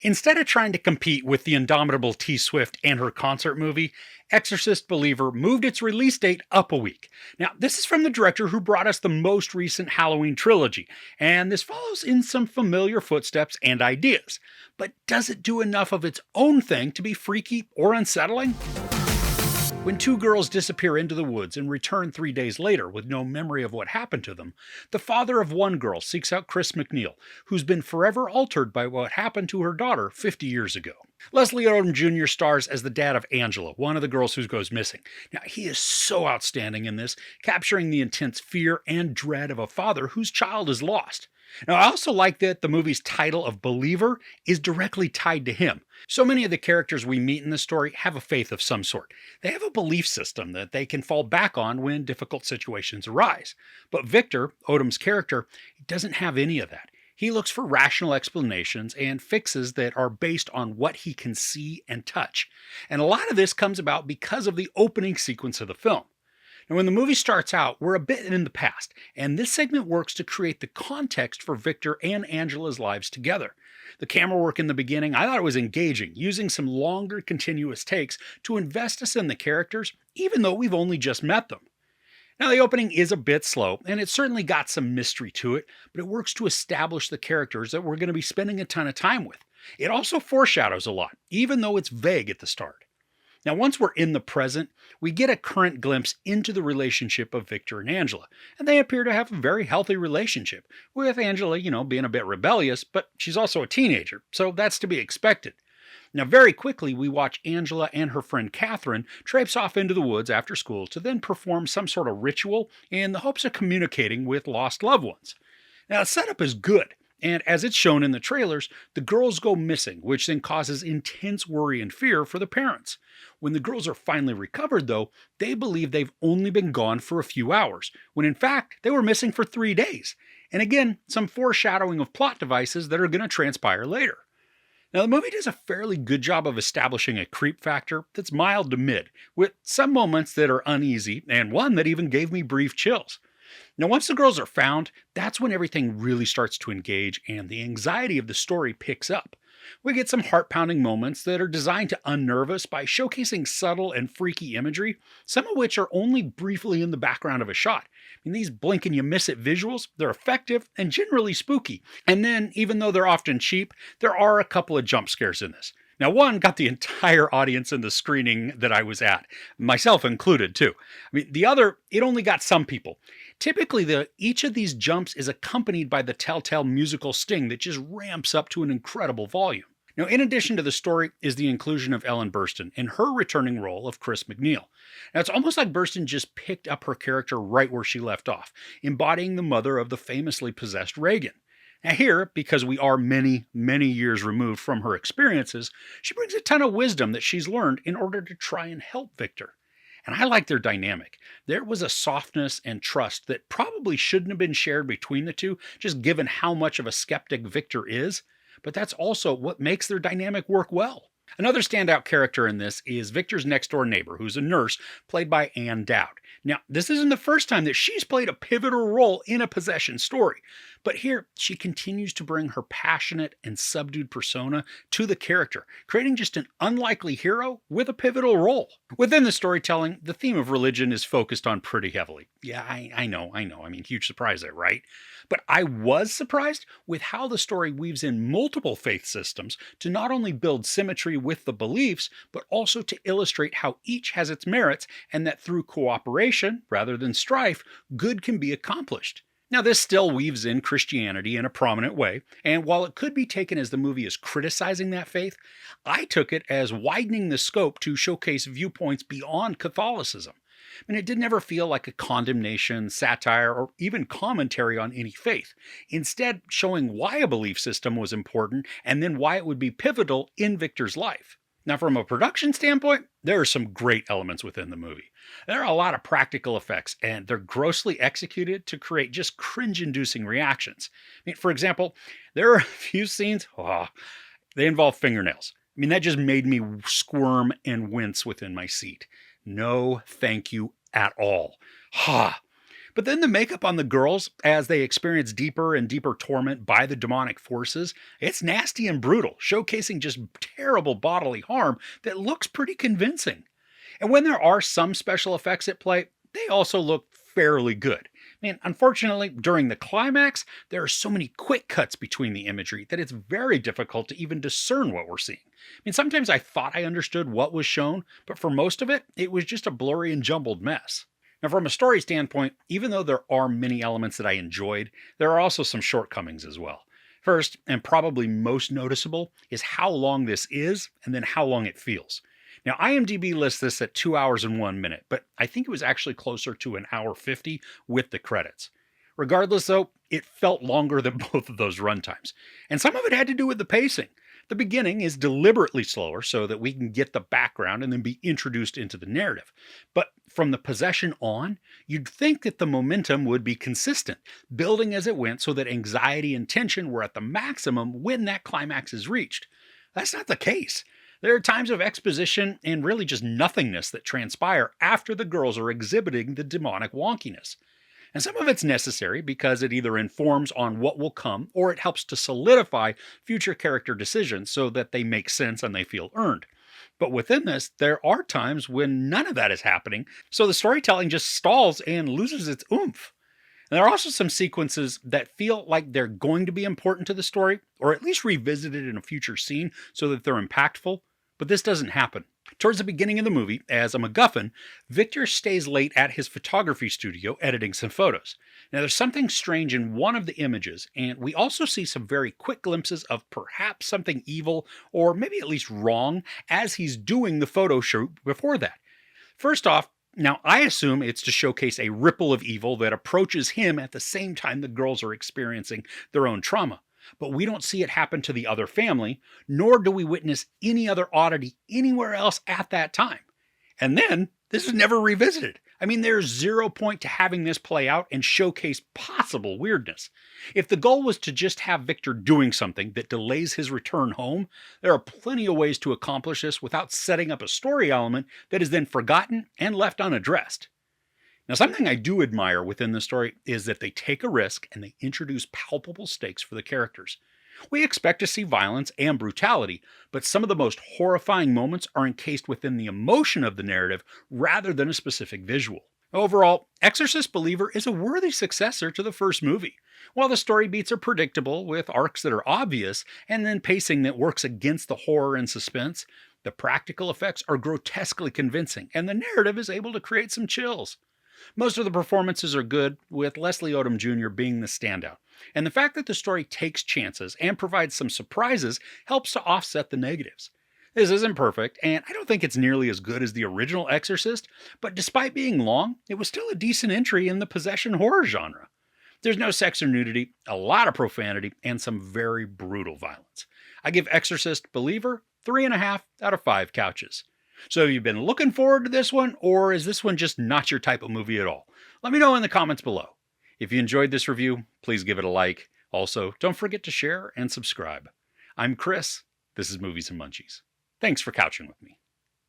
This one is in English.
Instead of trying to compete with the indomitable T Swift and her concert movie, Exorcist Believer moved its release date up a week. Now, this is from the director who brought us the most recent Halloween trilogy, and this follows in some familiar footsteps and ideas. But does it do enough of its own thing to be freaky or unsettling? When two girls disappear into the woods and return 3 days later with no memory of what happened to them, the father of one girl seeks out Chris MacNeil, who's been forever altered by what happened to her daughter 50 years ago. Leslie Odom Jr. stars as the dad of Angela, one of the girls who goes missing. Now, he is so outstanding in this, capturing the intense fear and dread of a father whose child is lost. Now, I also like that the movie's title of Believer is directly tied to him. So many of the characters we meet in the story have a faith of some sort. They have a belief system that they can fall back on when difficult situations arise. But Victor, Odom's character, doesn't have any of that. He looks for rational explanations and fixes that are based on what he can see and touch. And a lot of this comes about because of the opening sequence of the film. Now, when the movie starts out, we're a bit in the past, and this segment works to create the context for Victor and Angela's lives together. The camera work in the beginning, I thought it was engaging, using some longer continuous takes to invest us in the characters, even though we've only just met them. Now, the opening is a bit slow, and it's certainly got some mystery to it, but it works to establish the characters that we're going to be spending a ton of time with. It also foreshadows a lot, even though it's vague at the start. Now, once we're in the present, we get a current glimpse into the relationship of Victor and Angela, and they appear to have a very healthy relationship, with Angela, being a bit rebellious, but she's also a teenager, so that's to be expected. Now, very quickly, we watch Angela and her friend Catherine traipse off into the woods after school to then perform some sort of ritual in the hopes of communicating with lost loved ones. Now, the setup is good. And as it's shown in the trailers, the girls go missing, which then causes intense worry and fear for the parents. When the girls are finally recovered, though, they believe they've only been gone for a few hours, when in fact they were missing for 3 days. And again, some foreshadowing of plot devices that are going to transpire later. Now, the movie does a fairly good job of establishing a creep factor that's mild to mid, with some moments that are uneasy, and one that even gave me brief chills. Now, once the girls are found, that's when everything really starts to engage and the anxiety of the story picks up. We get some heart-pounding moments that are designed to unnerve us by showcasing subtle and freaky imagery, some of which are only briefly in the background of a shot. These blink-and-you-miss-it visuals, they're effective and generally spooky. And then, even though they're often cheap, there are a couple of jump scares in this. Now, one got the entire audience in the screening that I was at, myself included, too. The other, it only got some people. Typically, each of these jumps is accompanied by the telltale musical sting that just ramps up to an incredible volume. Now, in addition to the story is the inclusion of Ellen Burstyn in her returning role of Chris MacNeil. Now, it's almost like Burstyn just picked up her character right where she left off, embodying the mother of the famously possessed Reagan. Now here, because we are many, many years removed from her experiences, she brings a ton of wisdom that she's learned in order to try and help Victor. And I like their dynamic. There was a softness and trust that probably shouldn't have been shared between the two, just given how much of a skeptic Victor is. But that's also what makes their dynamic work well. Another standout character in this is Victor's next-door neighbor, who's a nurse, played by Ann Dowd. Now, this isn't the first time that she's played a pivotal role in a possession story, but here she continues to bring her passionate and subdued persona to the character, creating just an unlikely hero with a pivotal role. Within the storytelling, the theme of religion is focused on pretty heavily. Yeah, I know. Huge surprise there, right? But I was surprised with how the story weaves in multiple faith systems to not only build symmetry with the beliefs, but also to illustrate how each has its merits and that through cooperation, rather than strife, good can be accomplished. Now, this still weaves in Christianity in a prominent way, and while it could be taken as the movie is criticizing that faith, I took it as widening the scope to showcase viewpoints beyond Catholicism. It didn't ever feel like a condemnation, satire, or even commentary on any faith, instead showing why a belief system was important and then why it would be pivotal in Victor's life. Now, from a production standpoint, there are some great elements within the movie. There are a lot of practical effects, and they're grossly executed to create just cringe-inducing reactions. For example, there are a few scenes, they involve fingernails. That just made me squirm and wince within my seat. No, thank you at all. But But then the makeup on the girls, as they experience deeper and deeper torment by the demonic forces, it's nasty and brutal, showcasing just terrible bodily harm that looks pretty convincing. And when there are some special effects at play, they also look fairly good. Unfortunately, during the climax, there are so many quick cuts between the imagery that it's very difficult to even discern what we're seeing. Sometimes I thought I understood what was shown, but for most of it, it was just a blurry and jumbled mess. Now, from a story standpoint, even though there are many elements that I enjoyed, there are also some shortcomings as well. First, and probably most noticeable, is how long this is and then how long it feels. Now, IMDb lists this at 2 hours and 1 minute, but I think it was actually closer to an hour 50 with the credits. Regardless, though, it felt longer than both of those runtimes. And some of it had to do with the pacing. The beginning is deliberately slower so that we can get the background and then be introduced into the narrative. But from the possession on, you'd think that the momentum would be consistent, building as it went so that anxiety and tension were at the maximum when that climax is reached. That's not the case. There are times of exposition and really just nothingness that transpire after the girls are exhibiting the demonic wonkiness. And some of it's necessary because it either informs on what will come or it helps to solidify future character decisions so that they make sense and they feel earned. But within this, there are times when none of that is happening, so the storytelling just stalls and loses its oomph. And there are also some sequences that feel like they're going to be important to the story, or at least revisited in a future scene so that they're impactful, but this doesn't happen. Towards the beginning of the movie, as a MacGuffin, Victor stays late at his photography studio editing some photos. Now, there's something strange in one of the images, and we also see some very quick glimpses of perhaps something evil, or maybe at least wrong, as he's doing the photo shoot before that. First off, now I assume it's to showcase a ripple of evil that approaches him at the same time the girls are experiencing their own trauma. But we don't see it happen to the other family, nor do we witness any other oddity anywhere else at that time. And then, this is never revisited. There's 0 point to having this play out and showcase possible weirdness. If the goal was to just have Victor doing something that delays his return home, there are plenty of ways to accomplish this without setting up a story element that is then forgotten and left unaddressed. Now, something I do admire within the story is that they take a risk and they introduce palpable stakes for the characters. We expect to see violence and brutality, but some of the most horrifying moments are encased within the emotion of the narrative rather than a specific visual. Overall, Exorcist Believer is a worthy successor to the first movie. While the story beats are predictable, with arcs that are obvious, and then pacing that works against the horror and suspense, the practical effects are grotesquely convincing, and the narrative is able to create some chills. Most of the performances are good, with Leslie Odom Jr. being the standout, and the fact that the story takes chances and provides some surprises helps to offset the negatives. This isn't perfect, and I don't think it's nearly as good as the original Exorcist, but despite being long, it was still a decent entry in the possession horror genre. There's no sex or nudity, a lot of profanity, and some very brutal violence. I give Exorcist Believer 3.5 out of 5 couches. So have you been looking forward to this one, or is this one just not your type of movie at all? Let me know in the comments below. If you enjoyed this review, please give it a like. Also, don't forget to share and subscribe. I'm Chris. This is Movies and Munchies. Thanks for couching with me.